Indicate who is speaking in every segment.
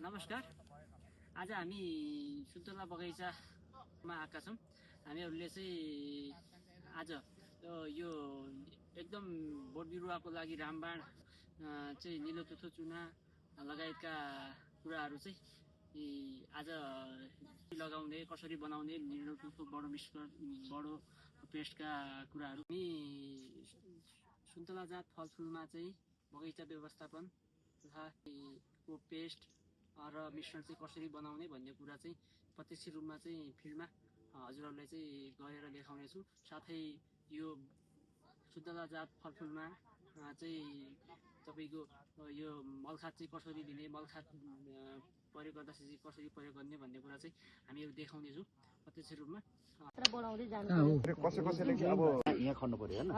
Speaker 1: नमस्कार। आज हामी सुन्तला बगैँचामा आएका छौँ। हामीहरूले चाहिँ आज यो एकदम बोट बिरुवाको लागि रामबाण चाहिँ निलो तुथो चुना लगायतका कुराहरू चाहिँ आज लगाउने, कसरी बनाउने, निलो तुथो बडो पेस्टका कुराहरू हामी सुन्तला जात फलफुलमा चाहिँ बगैँचा व्यवस्थापन तथा को पेस्ट र मिश्रण चाहिँ कसरी बनाउने भन्ने कुरा चाहिँ प्रत्यक्ष रूपमा चाहिँ फिल्डमा हजुरहरूलाई चाहिँ गएर देखाउने छु। साथै यो सुन्तला जात फलफुलमा चाहिँ तपाईको यो मलखाद चाहिँ कसरी दिने, मलखाद प्रयोग गर्दाखेरि कसरी प्रयोग गर्ने भन्ने कुरा चाहिँ हामी देखाउने छु प्रत्यक्ष रूपमा।
Speaker 2: कसैले अब यहाँ खन्नु पर्यो हैन,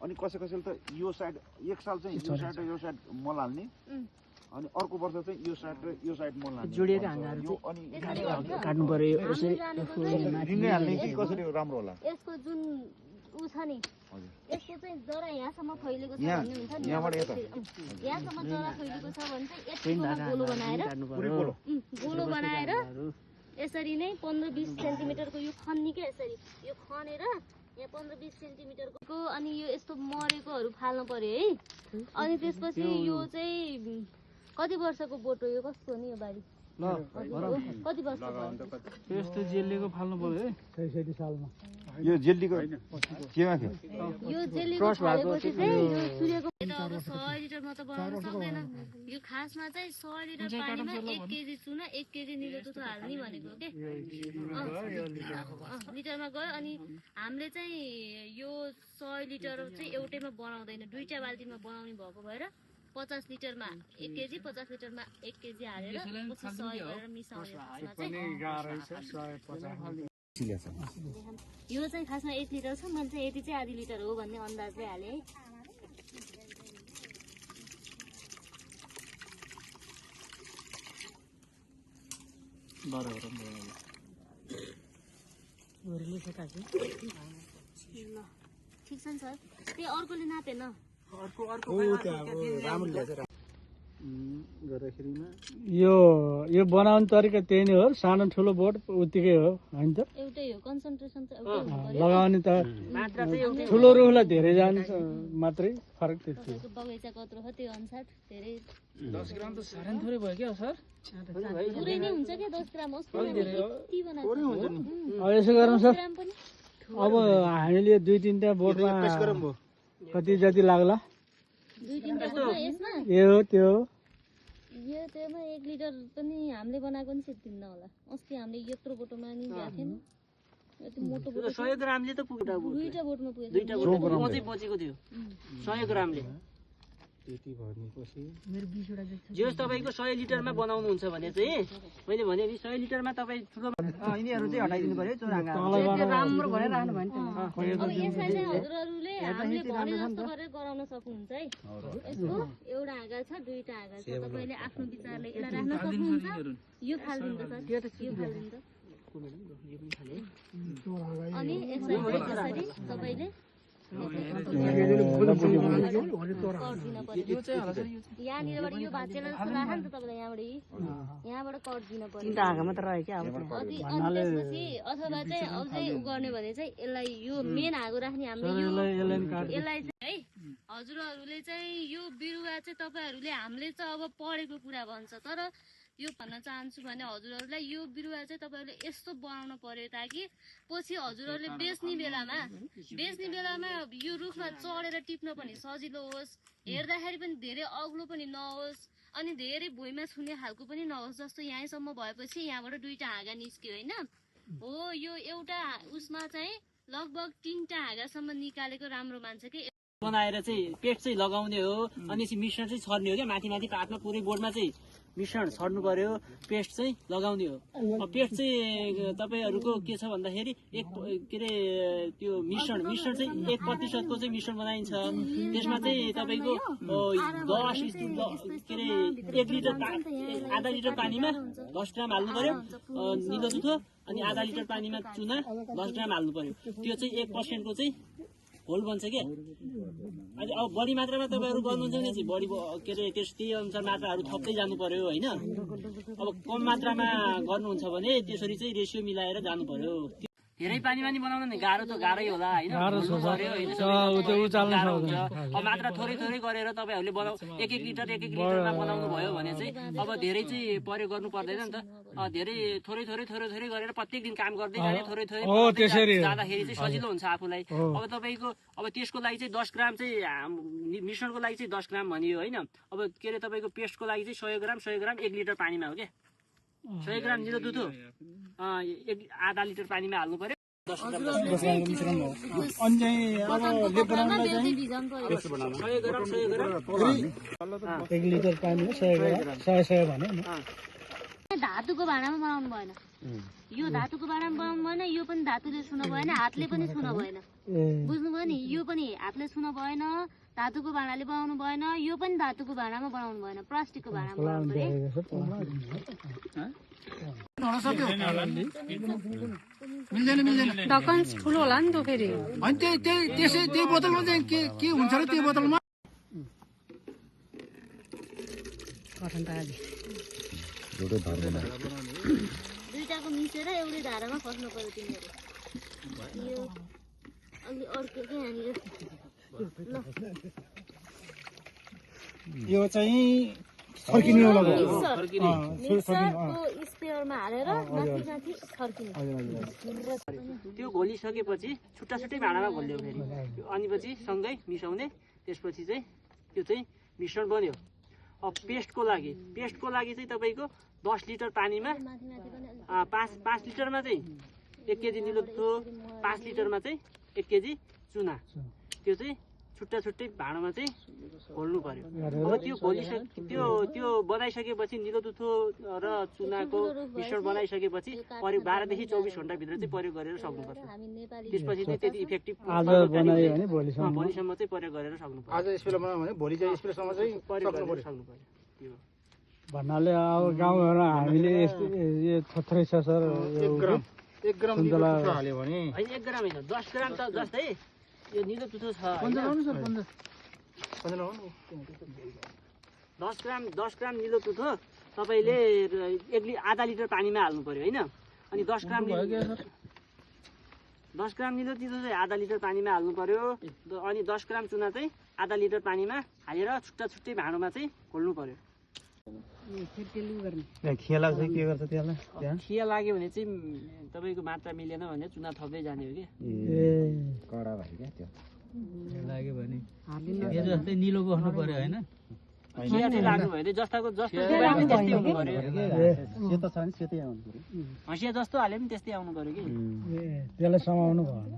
Speaker 2: अनि कसैले त यो साइड एक साल चाहिँ यो साइड र यो साइड मल हाल्ने, अनि अर्को वर्ष चाहिँ यो साइड र यो साइड मल हाल्ने
Speaker 1: जोडिएका हाँगाहरू चाहिँ काट्नु पर्यो। यसरी
Speaker 2: रिङ्गै हाल्ने चाहिँ कसरी राम्रो होला?
Speaker 3: यसको जुन उ छ नि, यसको चाहिँ जरा यहाँसम्म फैलेको छ भन्ने हुन्छ नि,
Speaker 2: यहाँबाट यता
Speaker 3: यहाँसम्म जरा फैलेको छ भने चाहिँ यतिको गोलो बनाएर यसरी नै 15-20 सेन्टिमिटरको यो खन्नी के यसरी यो खनेर यहाँ 15-20 सेन्टिमिटरको, अनि यो यस्तो मरेकोहरू फाल्नु पर्यो है। अनि त्यसपछि यो चाहिँ कति वर्षको बोट हो यो, कस्तो हो नि यो बारी? कति वर्ष
Speaker 1: यस्तो जेलीको फाल्नु पर्यो है 66 सालमा।
Speaker 2: यो जेलीको केमा थियो?
Speaker 3: यो जेलीको फालेपछि चाहिँ यो सूर्यको अब 100 लिटर मात्र बनाउन सक्दैन। यो खासमा चाहिँ 100 लिटर पानीमा 1 केजी चुना 1 केजी निलो तुथो हाल्ने भनेको के लिटरमा गयो। अनि हामीले चाहिँ यो 100 लिटर चाहिँ एउटैमा बनाउँदैन, दुईटा बाल्टीमा बनाउने भएको भएर 50 लिटरमा 1 केजी 50 लिटरमा 1 केजी हालेर पछि 100 गरेर मिसाउने यो चाहिँ खासमा 1 लिटर छ। मैले चाहिँ यति चाहिँ आधी लिटर हो भन्ने अन्दाजले हाले है। ठिक छ नि सर, त्यही अर्कोले नापेन
Speaker 1: यो बनाउने तरिका त्यही नै हो। सानो ठुलो बोट उत्तिकै हो हैन त?
Speaker 3: एउटै हो, कन्सन्ट्रेसन चाहिँ एउटै हो।
Speaker 1: लगाउने त ठुलो रुखलाई धेरै जान्छ मात्रै फरक त्यति हो।
Speaker 3: बगैँचा कत्रो हो त्यो अनुसार धेरै
Speaker 1: 10 ग्राम त साह्रै थोरै भयो क्या सर?
Speaker 3: पुरै नै हुन्छ के 10 ग्राम होस् यति बनाएको
Speaker 1: अब यसो गरौँ सर, अब हामीले 2-3टा बोटमा कति जति लाग्ला?
Speaker 3: 2-3टा यसमा
Speaker 1: यो हो त्यो हो।
Speaker 3: यो त्यसमा 1 लिटर पनि हामीले बनाएको नि सिद्धिन्न होला। अस्ति हामीले यत्रो बोटोमा नि गएको थिएन, यति मोटो बोटो
Speaker 1: 100 ग्रामले त पुग्यो।
Speaker 3: दुईटा बोटमा पुगेछ,
Speaker 1: दुईटा बोट अझै बचेको थियो 100 ग्रामले। जे तपाईको 100 लिटरमा बनाउनुहुन्छ भने चाहिँ मैले भने नि 100 लिटरमा तपाई ठुलो यिनीहरु चाहिँ हटाइदिनु पर्यो। त्यो राम्रो भएर राख्नु भन्छ।
Speaker 3: अब यसलाई चाहिँ हजुरहरुले हामीले भने जस्तो गरेर गराउन सक्नुहुन्छ है। यसको एउटा हाँगा छ, दुईटा हाँगा छ, तपाईले आफ्नो विचारले यसलाई राख्न सक्नुहुन्छ। यो फाल्दिन्छ सर, यो फाल्दिन्छ। अनि यसलाई यसरी तपाईले यहाँनिरबाट यो भाँचेर जस्तो राख नि त तपाईँलाई यहाँबाट कट दिन पर्यो। त्यसपछि अथवा चाहिँ अझै उ गर्ने भने चाहिँ यसलाई यो मेन हाँगो राख्ने हामीले यसलाई चाहिँ है हजुरहरूले चाहिँ यो बिरुवा चाहिँ तपाईँहरूले हामीले चाहिँ अब पढेको कुरा भन्छ, तर यो भन्न चाहन्छु भने हजुरहरूलाई यो बिरुवा चाहिँ तपाईँहरूले यस्तो बनाउनु पर्यो ताकि पछि हजुरहरूले बेच्ने बेलामा यो रुखमा चढेर टिप्न पनि सजिलो होस्, हेर्दाखेरि पनि धेरै अग्लो पनि नहोस्, अनि धेरै भुइँमा छुने खालको पनि नहोस्। जस्तो यहीँसम्म भएपछि यहाँबाट 2टा हाँगा निस्क्यो होइन हो। यो एउटा उसमा चाहिँ लगभग 3टा हाँगासम्म निकालेको राम्रो मान्छ कि
Speaker 1: बनाएर चाहिँ पेस्ट चाहिँ लगाउने हो। अनि मिश्रण चाहिँ छर्ने हो क्या, माथि पातमा पुरै बोर्डमा चाहिँ मिश्रण छर्नु पर्यो, पेस्ट चाहिँ लगाउने हो। पेस्ट चाहिँ तपाईहरूको के छ भन्दाखेरि त्यो मिश्रण चाहिँ 1% को चाहिँ मिश्रण बनाइन्छ। त्यसमा चाहिँ तपाईको 1 लिटर आधा लिटर पानीमा 10 ग्राम हाल्नु पर्यो निलो तुथो, अनि आधा लिटर पानीमा चुना 10 ग्राम हाल्नु पर्यो। त्यो चाहिँ 1% को चाहिँ होल बन्छ के अब बढी मात्रामा तपाईँहरू गर्नुहुन्छ भने चाहिँ बढी के अरे त्यही अनुसार मात्राहरू थप्दै जानु पर्यो होइन। अब कम मात्रामा गर्नुहुन्छ भने त्यसरी चाहिँ रेसियो मिलाएर जानु पर्यो। धेरै पानी बनाउन नि गाह्रो त गाह्रै होला होइन, अब मात्रा थोरै गरेर तपाईँहरूले बनाउ 1-1 लिटरमा बनाउनु भयो भने चाहिँ अब धेरै चाहिँ प्रयोग गर्नु पर्दैन नि त। धेरै थोरै गरेर प्रत्येक दिन काम गर्दै जाने थोरै जाँदाखेरि चाहिँ सजिलो हुन्छ आफूलाई। अब तपाईँको अब त्यसको लागि चाहिँ 10 ग्राम चाहिँ मिश्रणको लागि चाहिँ 10 ग्राम भनियो होइन। अब के अरे तपाईँको पेस्टको लागि चाहिँ 100 ग्राम 1 लिटर पानीमा हो क्या। 100 ग्राम निलो दुधो आधा लिटर पानीमा हाल्नु पर्यो। 100
Speaker 4: लिटर पानीमा 100 भने
Speaker 3: धातुको भाँडामा बनाउनु भएन, यो धातुको भाँडामा बनाउनु भएन, यो पनि धातुले छुन भएन, हातले पनि छुन भएन। बुझ्नुभयो नि, यो पनि हातले छुन भएन, धातुको भाँडाले बनाउनु भएन, यो पनि धातुको भाँडामा बनाउनु भएन, प्लास्टिकको भाँडामा बनाउनु पर्यो।
Speaker 5: ढक्कन ठुलो होला नि त फेरि।
Speaker 4: अनि त्यही बोतलमा चाहिँ के हुन्छ र त्यो बोतलमा
Speaker 3: दुईटाको मिसेर एउटै धारामा फस्नु पर्यो तिमीहरू। यो अलि अर्को के यहाँनिर
Speaker 4: यो चाहिँ फर्किनेवाला
Speaker 3: मिक्सरको स्पेयरमा हालेर माथि फर्किने।
Speaker 1: त्यो घोलिसकेपछि छुट्टै भाँडामा घोल्यो फेरि अनि पछि सँगै मिसाउने। त्यसपछि चाहिँ त्यो चाहिँ मिश्रण बन्यो। अब पेस्टको लागि चाहिँ तपाईँको 10 लिटर पानीमा 5 लिटरमा चाहिँ 1 केजी निलो दुध, 5 लिटरमा चाहिँ 1 केजी चुना, त्यो चाहिँ छुट्टै भाँडामा चाहिँ घोल्नु पर्यो। अब त्यो बनाइसकेपछि निलो दुधो र चुनाको मिश्रण बनाइसकेपछि 12 देखि 24 घण्टाभित्र चाहिँ प्रयोग गरेर सक्नुपर्छ। त्यसपछि चाहिँ त्यति इफेक्टिभ भोलिसम्म चाहिँ प्रयोग गरेर सक्नुपर्छ।
Speaker 4: आज स्प्रे बनायो भने भोलि चाहिँ स्प्रेसम्म चाहिँ
Speaker 1: प्रयोग गरेर सक्नुपर्छ। त्यो
Speaker 4: भन्नाले अब गाउँघरमा हामीले यो थोरै छ सर, 1 ग्राम हाल्यो भने
Speaker 1: होइन 1 ग्राम होइन 10 ग्राम त जस्तै यो निलो दुधो छ 10 ग्राम निलो दुधो तपाईँले आधा लिटर पानीमा हाल्नु पर्यो होइन। अनि 10 ग्राम निलो दुधो चाहिँ आधा लिटर पानीमा हाल्नु पर्यो। अनि 10 ग्राम चुना चाहिँ आधा लिटर पानीमा हालेर छुट्टै भाँडोमा चाहिँ घोल्नु पर्यो।
Speaker 4: खिया लाग्छ के गर्छ त्यसलाई?
Speaker 1: खिया लाग्यो भने चाहिँ तपाईँको मात्रा मिलेन भने चुना थप्दै जाने हो कि।
Speaker 2: कडा भयो क्या त्यो
Speaker 4: लाग्यो भने यो जस्तै निलो बस्नु पर्यो होइन?
Speaker 1: खिया चाहिँ लाग्नु भयो जस्तो त्यस्तै हुनु पर्यो।
Speaker 4: सेतो छ भने सेतै आउनु पर्यो।
Speaker 1: हँसिया जस्तो हाले पनि त्यस्तै आउनु पर्यो कि।
Speaker 4: त्यसलाई समाउनु भएन,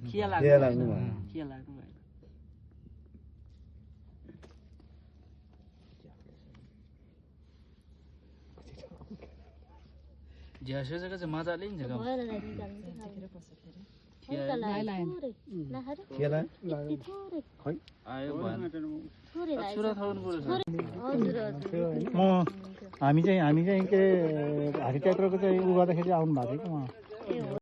Speaker 1: खिया लाग्नु भयो।
Speaker 5: झ्यासेको चाहिँ मजाले नि झ्याउ
Speaker 4: हामी चाहिँ के हरिचैत्रको चाहिँ उ गर्दाखेरि आउनु भएको थियो